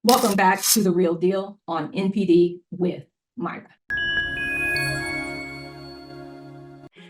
Welcome back to The Real Deal on NPD with Myra.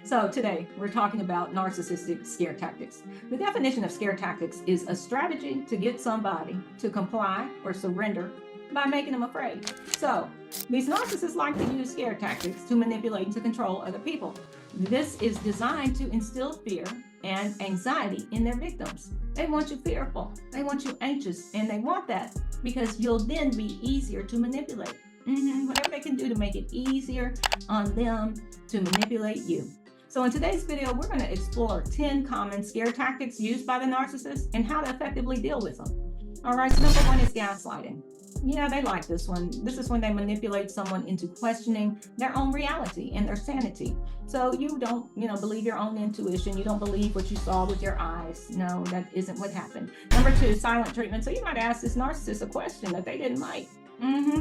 So today we're talking about narcissistic scare tactics. The definition of scare tactics is a strategy to get somebody to comply or surrender by making them afraid. So these narcissists like to use scare tactics to manipulate and to control other people. This is designed to instill fear and anxiety in their victims. They want you fearful, they want you anxious, and they want that because you'll then be easier to manipulate. Whatever they can do to make it easier on them to manipulate you. So in today's video, we're going to explore 10 common scare tactics used by the narcissist and how to effectively deal with them. All right, so number one is gaslighting. Yeah, they like this one. This is when they manipulate someone into questioning their own reality and their sanity. So you don't, believe your own intuition. You don't believe what you saw with your eyes. No, that isn't what happened. Number two, silent treatment. So you might ask this narcissist a question that they didn't like.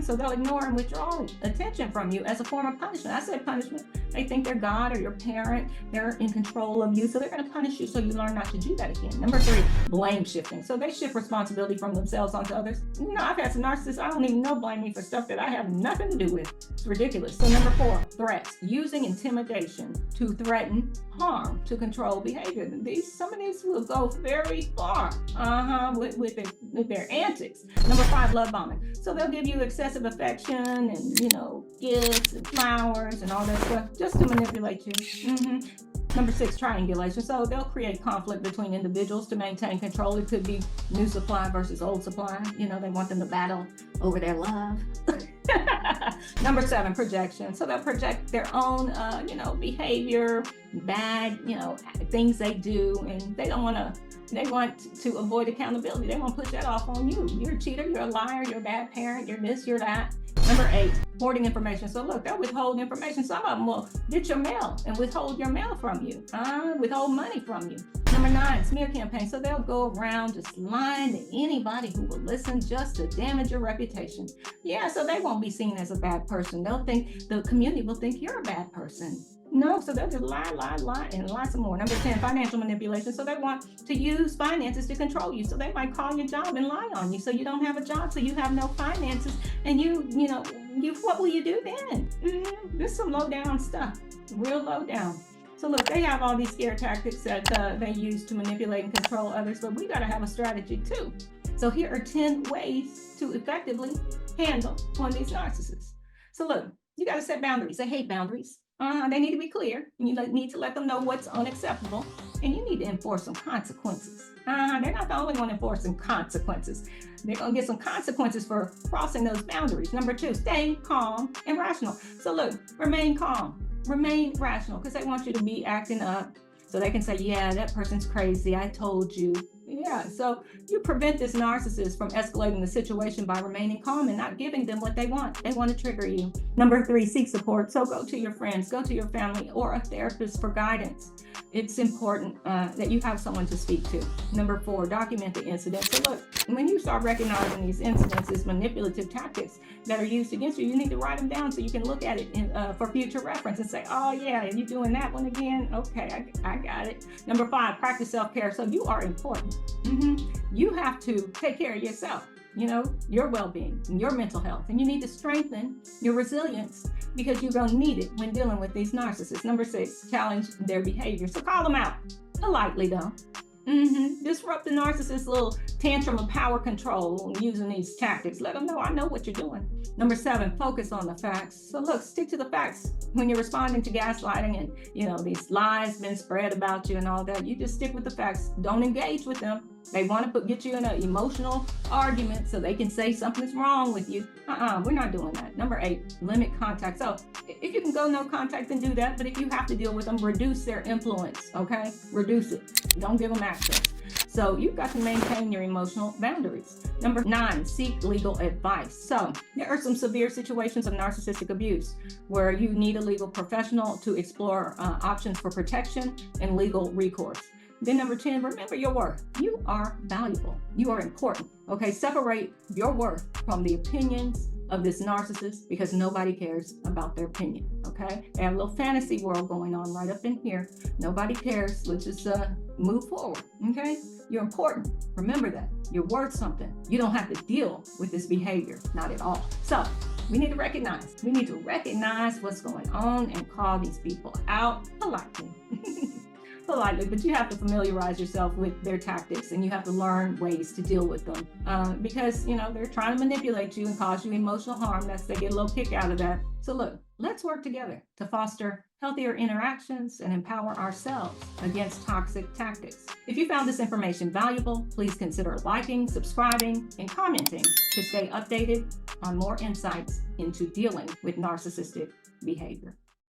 So they'll ignore and withdraw attention from you as a form of punishment. I said punishment. They think they're God or your parent. They're in control of you. So they're going to punish you so you learn not to do that again. Number three, blame shifting. So they shift responsibility from themselves onto others. I've had some narcissists, I don't even know, blame me for stuff that I have nothing to do with. It's ridiculous. So number four, threats. Using intimidation to threaten harm to control behavior. Some of these will go very far with their antics. Number five, love bombing. So they'll give you excessive affection and gifts and flowers and all that stuff just to manipulate you. Number six, triangulation. So they'll create conflict between individuals to maintain control. It could be new supply versus old supply. They want them to battle over their love. Number seven, projection. So they'll project their own, behavior, bad, things they do, and they want to avoid accountability. They want to put that off on you. You're a cheater, you're a liar, you're a bad parent, you're this, you're that. Number eight, hoarding information. So look, they'll withhold information. Some of them will get your mail and withhold your mail from you, withhold money from you. Number nine, smear campaign. So they'll go around just lying to anybody who will listen just to damage your reputation. Yeah, so they won't be seen as a bad person. The community will think you're a bad person. No, so they'll just lie, and lie some more. Number 10, financial manipulation. So they want to use finances to control you. So they might call your job and lie on you. So you don't have a job, so you have no finances. And what will you do then? This is some low down stuff, real low down. So look, they have all these scare tactics that they use to manipulate and control others, but we got to have a strategy too. So here are 10 ways to effectively handle one of these narcissists. So look, you got to set boundaries. They hate boundaries. They need to be clear. You need to let them know what's unacceptable, and you need to enforce some consequences. They're not the only one enforcing consequences. They're going to get some consequences for crossing those boundaries. Number two, stay calm and rational. So look, remain calm, remain rational, because they want you to be acting up so they can say, yeah, that person's crazy. I told you. Yeah, so you prevent this narcissist from escalating the situation by remaining calm and not giving them what they want. They want to trigger you. Number three, seek support. So go to your friends, go to your family, or a therapist for guidance. It's important that you have someone to speak to. Number four, document the incident. So look, when you start recognizing these incidents as manipulative tactics that are used against you, you need to write them down so you can look at it for future reference and say, oh yeah, are you doing that one again? Okay, I got it. Number five, practice self-care. So you are important. You have to take care of yourself, your well-being, your mental health, and you need to strengthen your resilience because you're going to need it when dealing with these narcissists. Number six, challenge their behavior. So call them out politely though. Disrupt the narcissist's little tantrum of power control using these tactics. Let them know, I know what you're doing. Number seven, focus on the facts. So look, stick to the facts when you're responding to gaslighting and these lies been spread about you and all that. You just stick with the facts. Don't engage with them. They want to get you in an emotional argument so they can say something's wrong with you. We're not doing that. Number eight, limit contact. So if you can go no contact, then do that. But if you have to deal with them, reduce their influence, okay? Reduce it. Don't give them access. So you've got to maintain your emotional boundaries. Number nine, seek legal advice. So there are some severe situations of narcissistic abuse where you need a legal professional to explore options for protection and legal recourse. Then number 10, remember your worth. You are valuable. You are important. Okay, separate your worth from the opinions of this narcissist because nobody cares about their opinion, okay? They have a little fantasy world going on right up in here. Nobody cares. Let's just move forward, okay? You're important. Remember that. You're worth something. You don't have to deal with this behavior, not at all. So we need to recognize. We need to recognize what's going on and call these people out politely. Politely, but you have to familiarize yourself with their tactics, and you have to learn ways to deal with them because they're trying to manipulate you and cause you emotional harm. They get a little kick out of that. So look, let's work together to foster healthier interactions and empower ourselves against toxic tactics. If you found this information valuable, please consider liking, subscribing, and commenting to stay updated on more insights into dealing with narcissistic behavior.